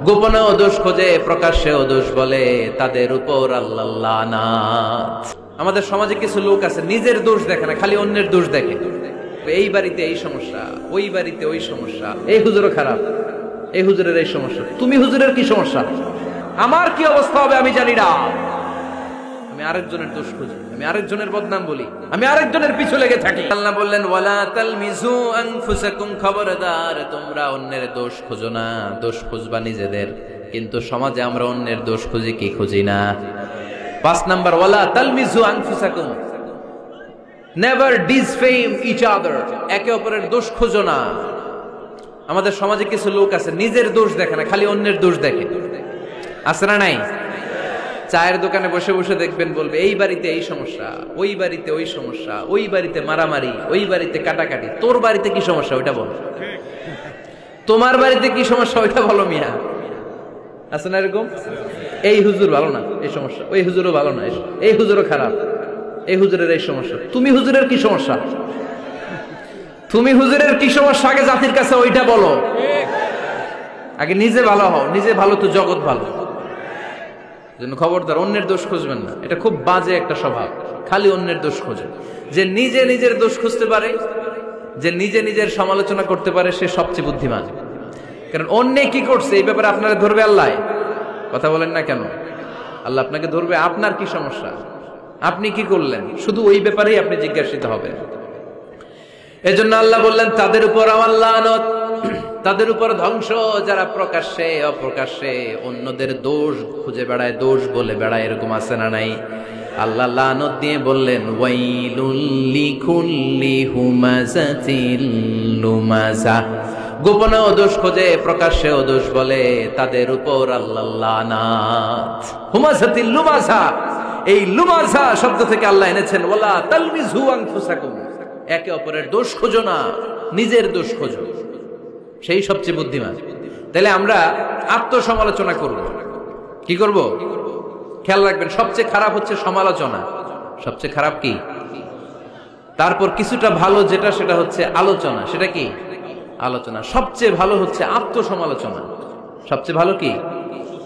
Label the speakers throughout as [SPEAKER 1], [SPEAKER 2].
[SPEAKER 1] গোপনেও দোষ খোঁজে, প্রকাশ্যেও দোষ বলে, তাদের উপর আল্লাহর লানাত। আমাদের সমাজে কিছু লোক আছে নিজের দোষ দেখে না, খালি অন্যের দোষ দেখে। এই বাড়িতে এই সমস্যা, ওই বাড়িতে ওই সমস্যা, এই হুজুরও খারাপ, এই হুজুরের এই সমস্যা, তুমি হুজুরের কি সমস্যা, আমার কি অবস্থা হবে আমি জানি না। আমি আরেকজনের দোষ খুঁজি, আমি আরেকজনের বদনাম বলি, আমি আরেকজনের পিছু লেগে থাকি। আল্লাহ বললেন ওয়ালা তালমিজু আনফুসাকুম, খবরদার তোমরা অন্যের দোষ খুঁজো না, দোষ খুঁজবা নিজেদের। কিন্তু সমাজে আমরা অন্যের দোষ খুঁজি কি খুঁজি না। 5 নাম্বার, ওয়ালা তালমিজু আনফুসাকুম, নেভার ডিসফেম ইচ আদার, একে অপরের দোষ খুঁজো না। আমাদের সমাজে কিছু লোক আছে নিজের দোষ দেখে না, খালি অন্যের দোষ দেখে। আছে না নাই? চায়ের দোকানে বসে বসে দেখবেন বলবে এই বাড়িতে এই সমস্যা, ওই বাড়িতে ওই সমস্যা, ওই বাড়িতে মারামারি, ওই বাড়িতে কাটাকাটি, তোর বাড়িতে কি সমস্যা ওইটা বল, তোমার বাড়িতে কি সমস্যা ওইটা বলো মিয়া। আছে না এরকম? এই হুজুর ভালো না, এই সমস্যা, ওই হুজুরও ভালো না, এই হুজুরও খারাপ, এই হুজুরের এই সমস্যা, তুমি হুজুরের কি সমস্যা, তুমি হুজুরের কি সমস্যা আগে জাতির কাছে ওইটা বলো। আগে নিজে ভালো হও, নিজে ভালো তো জগৎ ভালো। জন্য খবরদার অন্যের দোষ খুঁজবেন না, এটা খুব বাজে একটা স্বভাব, খালি অন্যের দোষ খোঁজে। যে নিজে নিজের দোষ খুঁজতে পারে, যে নিজে নিজের সমালোচনা করতে পারে, সে সবচেয়ে বুদ্ধিমান। কারণ অন্যে কি করছে এই ব্যাপারে আপনারা ধরবে আল্লাহ। কথা বলেন না কেন? আল্লাহ আপনাকে ধরবে আপনার কি সমস্যা, আপনি কি করলেন, শুধু ওই ব্যাপারেই আপনি জিজ্ঞাসিত হবেন। এজন্য আল্লাহ বললেন তাদের উপর আমার লানত, তাদের উপর ধ্বংস, যারা প্রকাশ্যে অপ্রকাশ্যে অন্যদের দোষ খুঁজে বেড়ায়, দোষ বলে বেড়ায়। এরকম আছে না নাই? আল্লাহ লানত দিয়ে বললেন ওয়াইলুল লিকুল্লি হুমাযাতিল লুমাযা, গোপনেও দোষ খোঁজে, প্রকাশ্যেও দোষ বলে, তাদের উপর আল্লাহর লানাত। হুমাযাতিল লুমাযা, এই লুমাযা শব্দ থেকে আল্লাহ এনেছেন ওয়ালা তালমিজু আনফুসাকুম, একে অপরের দোষ খোঁজো না, নিজের দোষ খোঁজো, সেই সবচেয়ে বুদ্ধিমান। তাহলে আমরা আত্মসমালোচনা করব, কি করব? খেয়াল রাখবেন, সবচেয়ে খারাপ হচ্ছে সমালোচনা। সবচেয়ে খারাপ কি? তারপর কিছুটা ভালো যেটা, সেটা হচ্ছে আলোচনা। সেটা কি? আলোচনা। সবচেয়ে ভালো হচ্ছে আত্মসমালোচনা। সবচেয়ে ভালো কি?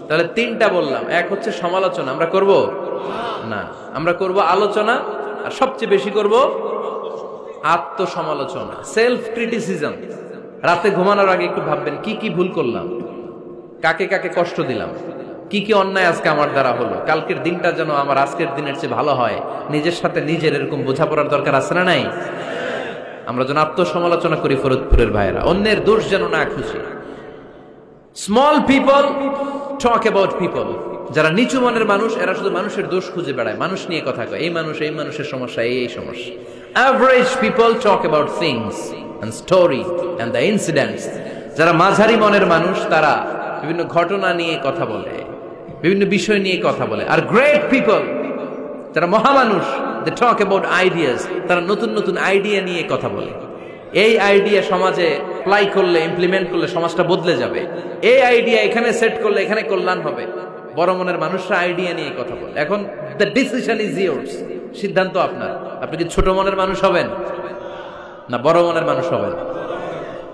[SPEAKER 1] তাহলে 3টা বললাম। এক হচ্ছে সমালোচনা, আমরা করব না, আমরা করব আলোচনা, আর সবচেয়ে বেশি করব আত্মসমালোচনা, সেলফ ক্রিটিসিজম। রাতে ঘুমানোর আগে একটু ভাববেন কি কি ভুল করলাম, কাকে কাকে কষ্ট দিলাম, কি কি অন্যায় আজকে আমার দ্বারা হলো, কালকের দিনটা যেন আমার আজকের দিনের চেয়ে ভালো হয়। নিজের সাথে নিজের এরকম বোঝাপড়ার দরকার আছে না নাই? আমরা যেন আত্মসমালোচনা করি ফরিদপুরের ভাইয়েরা, অন্যের দোষ যেন না খুঁজি। Small people talk about people, যারা নিচু মনের মানুষ এরা শুধু মানুষের দোষ খুঁজে বেড়ায়, মানুষ নিয়ে কথা কয়, এই মানুষ, এই মানুষের সমস্যা, এই সমস্যা। Average people talk about things and story and the incidents. যারা মাঝারি মনের মানুষ তারা বিভিন্ন ঘটনা নিয়ে কথা বলে, বিভিন্ন বিষয় নিয়ে কথা বলে। আর গ্রেট পিপল, যারা মহামানুষ, they talk about ideas, তারা নতুন নতুন আইডিয়া নিয়ে কথা বলে। এই আইডিয়া সমাজে অ্যাপ্লাই করলে, ইমপ্লিমেন্ট করলে সমাজটা বদলে যাবে। এই আইডিয়া এখানে সেট করলে এখানে কল্যাণ হবে। বড় মনের মানুষরা আইডিয়া নিয়ে কথা বলে। এখন the decision is yours, সিদ্ধান্ত আপনার। আপনি কি ছোট মনের মানুষ হবেন না বড় মনের মানুষ হবেন?